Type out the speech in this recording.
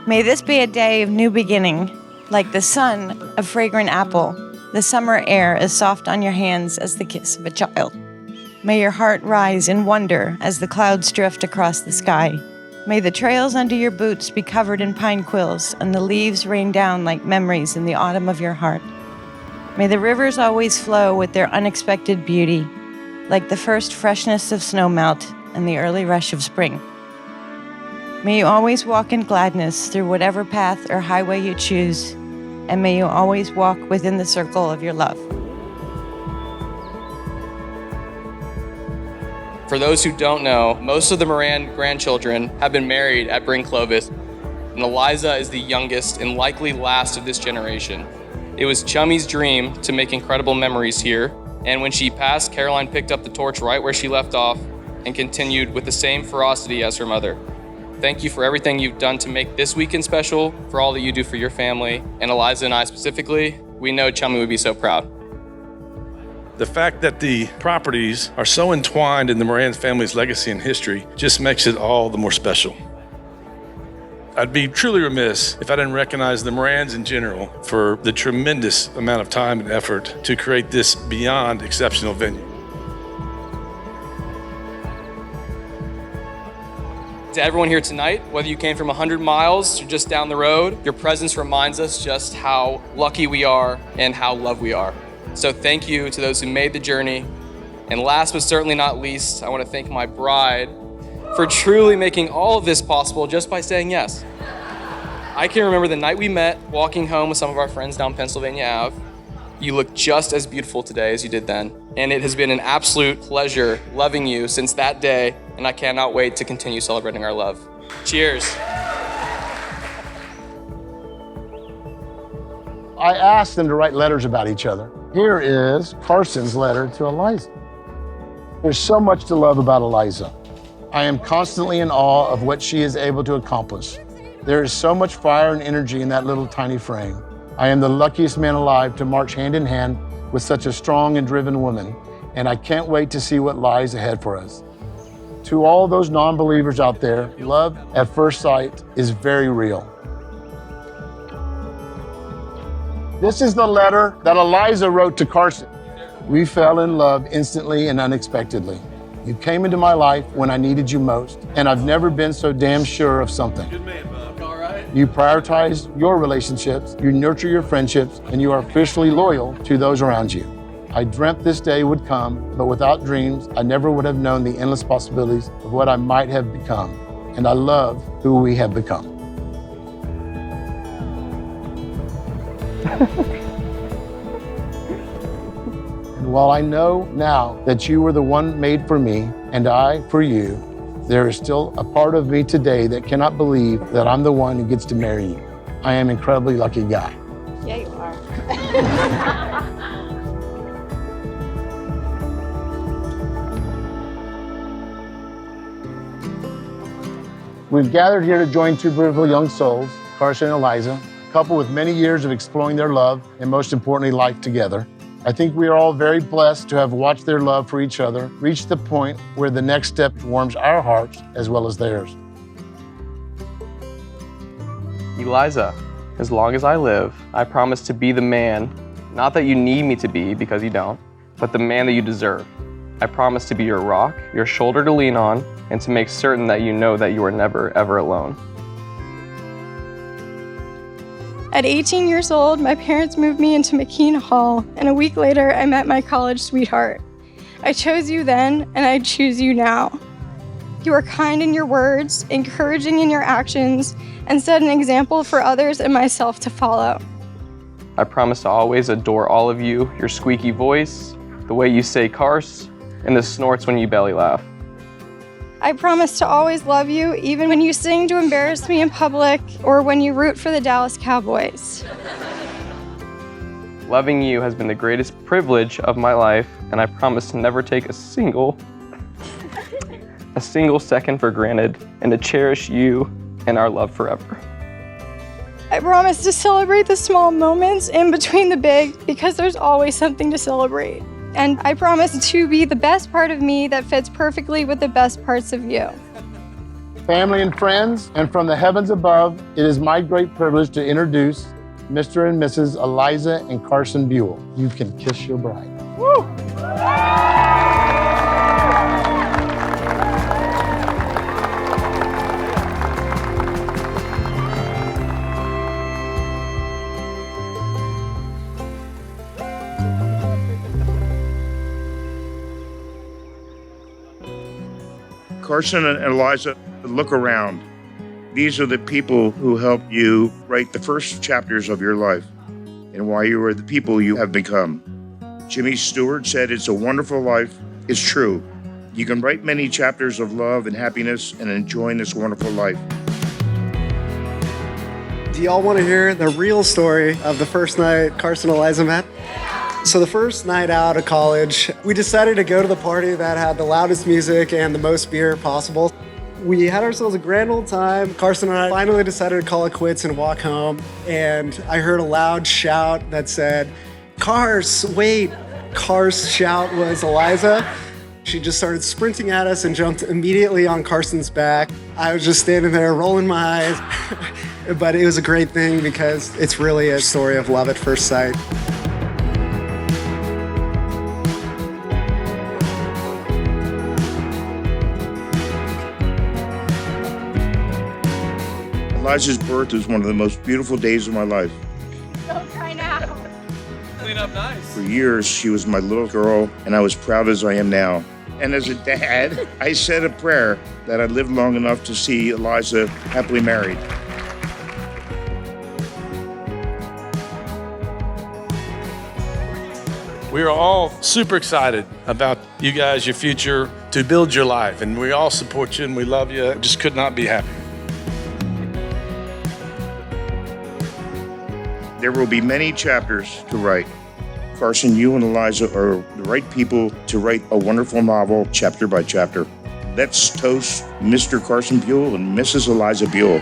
May this be a day of new beginning, like the sun, a fragrant apple, the summer air as soft on your hands as the kiss of a child. May your heart rise in wonder as the clouds drift across the sky. May the trails under your boots be covered in pine quills and the leaves rain down like memories in the autumn of your heart. May the rivers always flow with their unexpected beauty, like the first freshness of snowmelt and the early rush of spring. May you always walk in gladness through whatever path or highway you choose, and may you always walk within the circle of your love. For those who don't know, most of the Moran grandchildren have been married at Bryn Clovis, and Eliza is the youngest and likely last of this generation. It was Chummy's dream to make incredible memories here, and when she passed, Caroline picked up the torch right where she left off and continued with the same ferocity as her mother. Thank you for everything you've done to make this weekend special, for all that you do for your family, and Eliza and I specifically. We know Chummy would be so proud. The fact that the properties are so entwined in the Moran family's legacy and history just makes it all the more special. I'd be truly remiss if I didn't recognize the Morans in general for the tremendous amount of time and effort to create this beyond exceptional venue. To everyone here tonight, whether you came from 100 miles or just down the road, your presence reminds us just how lucky we are and how loved we are. So thank you to those who made the journey. And last but certainly not least, I want to thank my bride for truly making all of this possible just by saying yes. I can remember the night we met, walking home with some of our friends down Pennsylvania Ave. You look just as beautiful today as you did then. And it has been an absolute pleasure loving you since that day, and I cannot wait to continue celebrating our love. Cheers. I asked them to write letters about each other. Here is Carson's letter to Eliza. There's so much to love about Eliza. I am constantly in awe of what she is able to accomplish. There is so much fire and energy in that little tiny frame. I am the luckiest man alive to march hand in hand with such a strong and driven woman, and I can't wait to see what lies ahead for us. To all those non-believers out there, love at first sight is very real. This is the letter that Eliza wrote to Carson. We fell in love instantly and unexpectedly. You came into my life when I needed you most, and I've never been so damn sure of something. Good man, Bob. All right. You prioritize your relationships, you nurture your friendships, and you are fiercely loyal to those around you. I dreamt this day would come, but without dreams, I never would have known the endless possibilities of what I might have become. And I love who we have become. And while I know now that you were the one made for me, and I for you, there is still a part of me today that cannot believe that I'm the one who gets to marry you. I am an incredibly lucky guy. Yeah, you are. We've gathered here to join two beautiful young souls, Carson and Eliza, a couple with many years of exploring their love and most importantly, life together. I think we are all very blessed to have watched their love for each other reach the point where the next step warms our hearts as well as theirs. Eliza, as long as I live, I promise to be the man, not that you need me to be because you don't, but the man that you deserve. I promise to be your rock, your shoulder to lean on, and to make certain that you know that you are never, ever alone. At 18 years old, my parents moved me into McKean Hall, and a week later, I met my college sweetheart. I chose you then, and I choose you now. You are kind in your words, encouraging in your actions, and set an example for others and myself to follow. I promise to always adore all of you, your squeaky voice, the way you say "Cars," and the snorts when you belly laugh. I promise to always love you, even when you sing to embarrass me in public or when you root for the Dallas Cowboys. Loving you has been the greatest privilege of my life, and I promise to never take a single second for granted, and to cherish you and our love forever. I promise to celebrate the small moments in between the big, because there's always something to celebrate. And I promise to be the best part of me that fits perfectly with the best parts of you. family and friends, and from the heavens above, it is my great privilege to introduce Mr. and Mrs. Eliza and Carson Buell. You can kiss your bride. Woo! Carson and Eliza, look around. These are the people who helped you write the first chapters of your life and why you are the people you have become. Jimmy Stewart said, "It's a wonderful life." It's true. You can write many chapters of love and happiness and enjoying this wonderful life. Do y'all want to hear the real story of the first night Carson and Eliza met? So the first night out of college, we decided to go to the party that had the loudest music and the most beer possible. We had ourselves a grand old time. Carson and I finally decided to call it quits and walk home. And I heard a loud shout that said, "Cars, wait." Car's shout was Eliza. She just started sprinting at us and jumped immediately on Carson's back. I was just standing there rolling my eyes. But it was a great thing because it's really a story of love at first sight. Eliza's birth was one of the most beautiful days of my life. Don't cry now. Clean up nice. For years, she was my little girl, and I was proud as I am now. And as a dad, I said a prayer that I lived long enough to see Eliza happily married. We are all super excited about you guys, your future, to build your life. And we all support you and we love you. Just could not be happier. There will be many chapters to write. Carson, you and Eliza are the right people to write a wonderful novel chapter by chapter. Let's toast Mr. Carson Buell and Mrs. Eliza Buell.